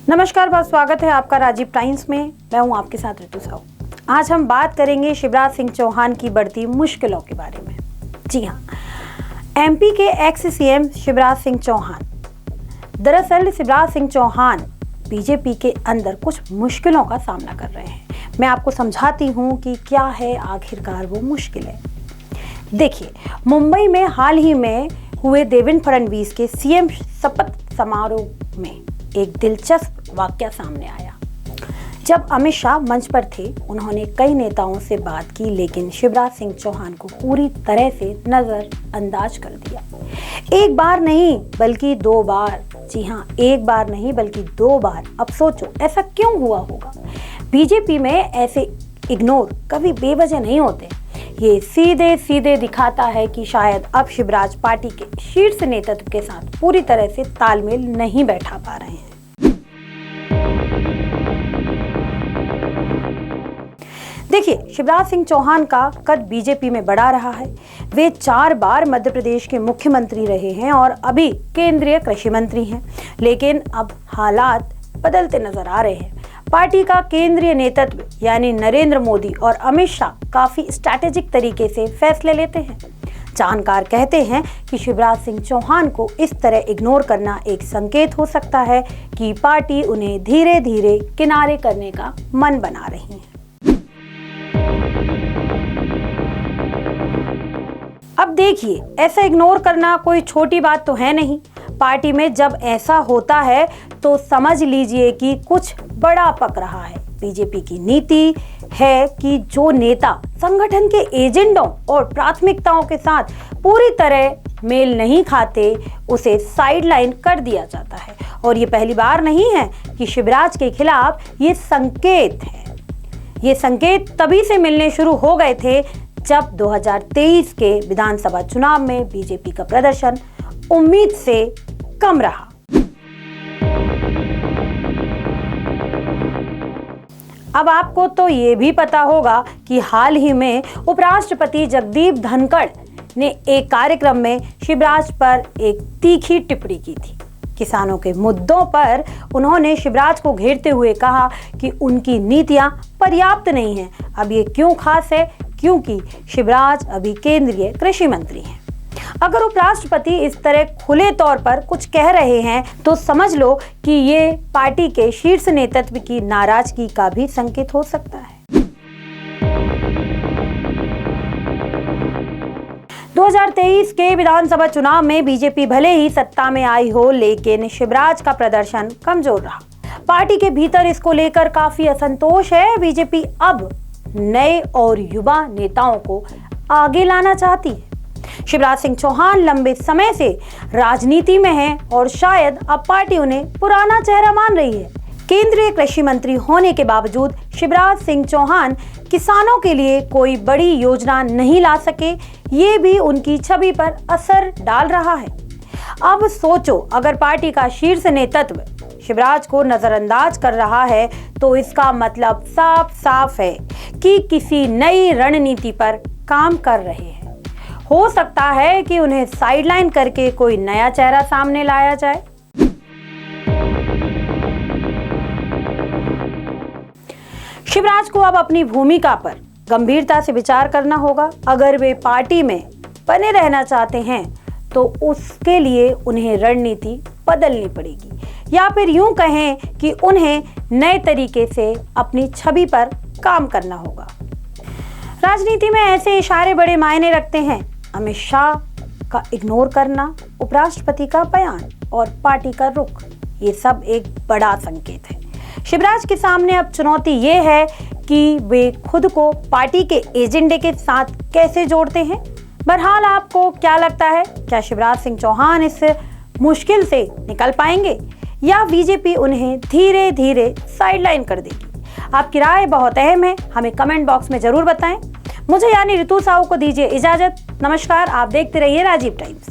नमस्कार, बहुत स्वागत है आपका राजीव टाइम्स में। मैं हूं आपके साथ ऋतु साहू। आज हम बात करेंगे शिवराज सिंह चौहान की बढ़ती मुश्किलों के बारे में। जी हां, एमपी के एक्स सीएम शिवराज सिंह चौहान। दरअसल शिवराज सिंह चौहान बीजेपी के अंदर कुछ मुश्किलों का सामना कर रहे हैं। मैं आपको समझाती हूं कि क्या है आखिरकार वो मुश्किलें। देखिए, मुंबई में हाल ही में हुए देवेंद्र फडणवीस के सीएम शपथ समारोह में एक दिलचस्प वाकया सामने आया। जब अमित शाह मंच पर थे, उन्होंने कई नेताओं से बात की, लेकिन शिवराज सिंह चौहान को पूरी तरह से नजरअंदाज कर दिया। एक बार नहीं बल्कि 2 बार। जी हाँ, एक बार नहीं बल्कि 2 बार। अब सोचो ऐसा क्यों हुआ होगा। बीजेपी में ऐसे इग्नोर कभी बेवजह नहीं होते। ये सीधे सीधे दिखाता है कि शायद अब शिवराज पार्टी के शीर्ष नेतृत्व के साथ पूरी तरह से तालमेल नहीं बैठा पा रहे हैं। देखिए, शिवराज सिंह चौहान का कद बीजेपी में बढ़ा रहा है। वे 4 बार मध्य प्रदेश के मुख्यमंत्री रहे हैं और अभी केंद्रीय कृषि मंत्री हैं। लेकिन अब हालात बदलते नजर आ रहे हैं। पार्टी का केंद्रीय नेतृत्व यानी नरेंद्र मोदी और अमित शाह काफी स्ट्रैटेजिक तरीके से फैसले लेते हैं। जानकार कहते हैं कि शिवराज सिंह चौहान को इस तरह इग्नोर करना एक संकेत हो सकता है कि पार्टी उन्हें धीरे धीरे किनारे करने का मन बना रही है। अब देखिए, ऐसा इग्नोर करना कोई छोटी बात तो है नहीं। पार्टी में जब ऐसा होता है तो समझ लीजिए कि कुछ बड़ा पक रहा है। बीजेपी की नीति है कि जो नेता संगठन के एजेंडों और प्राथमिकताओं के साथ पूरी तरह मेल नहीं खाते, उसे साइडलाइन कर दिया जाता है। और ये पहली बार नहीं है कि शिवराज के खिलाफ ये संकेत है। ये संकेत तभी से मिलने शुरू हो गए थे जब 2023 के विधानसभा चुनाव में बीजेपी का प्रदर्शन उम्मीद से कम रहा। अब आपको तो ये भी पता होगा कि हाल ही में उपराष्ट्रपति जगदीप धनखड़ ने एक कार्यक्रम में शिवराज पर एक तीखी टिप्पणी की थी। किसानों के मुद्दों पर उन्होंने शिवराज को घेरते हुए कहा कि उनकी नीतियां पर्याप्त नहीं हैं। अब ये क्यों खास है? क्योंकि शिवराज अभी केंद्रीय कृषि मंत्री हैं। अगर उपराष्ट्रपति इस तरह खुले तौर पर कुछ कह रहे हैं तो समझ लो कि ये पार्टी के शीर्ष नेतृत्व की नाराजगी का भी संकेत हो सकता है। 2023 के विधानसभा चुनाव में बीजेपी भले ही सत्ता में आई हो, लेकिन शिवराज का प्रदर्शन कमजोर रहा। पार्टी के भीतर इसको लेकर काफी असंतोष है। बीजेपी अब नए और युवा नेताओं को आगे लाना चाहती है। शिवराज सिंह चौहान लंबे समय से राजनीति में हैं और शायद अब पार्टी उन्हें पुराना चेहरा मान रही है। केंद्रीय कृषि मंत्री होने के बावजूद शिवराज सिंह चौहान किसानों के लिए कोई बड़ी योजना नहीं ला सके, ये भी उनकी छवि पर असर डाल रहा है। अब सोचो, अगर पार्टी का शीर्ष नेतृत्व शिवराज को नजरअंदाज कर रहा है तो इसका मतलब साफ साफ है कि किसी नई रणनीति पर काम कर रहे हैं। हो सकता है कि उन्हें साइडलाइन करके कोई नया चेहरा सामने लाया जाए। शिवराज को अब अपनी भूमिका पर गंभीरता से विचार करना होगा। अगर वे पार्टी में बने रहना चाहते हैं तो उसके लिए उन्हें रणनीति बदलनी पड़ेगी, या फिर यूं कहें कि उन्हें नए तरीके से अपनी छवि पर काम करना होगा। राजनीति में ऐसे इशारे बड़े मायने रखते हैं। अमित शाह का इग्नोर करना, उपराष्ट्रपति का बयान और पार्टी का रुख, ये सब एक बड़ा संकेत है। शिवराज के सामने अब चुनौती ये है कि वे खुद को पार्टी के एजेंडे के साथ कैसे जोड़ते हैं। बहरहाल, आपको क्या लगता है? क्या शिवराज सिंह चौहान इस मुश्किल से निकल पाएंगे या बीजेपी उन्हें धीरे धीरे साइडलाइन कर देगी? आपकी राय बहुत अहम है, हमें कमेंट बॉक्स में जरूर बताएं। मुझे यानी ऋतु साहू को दीजिए इजाजत। नमस्कार, आप देखते रहिए राजीव टाइम्स।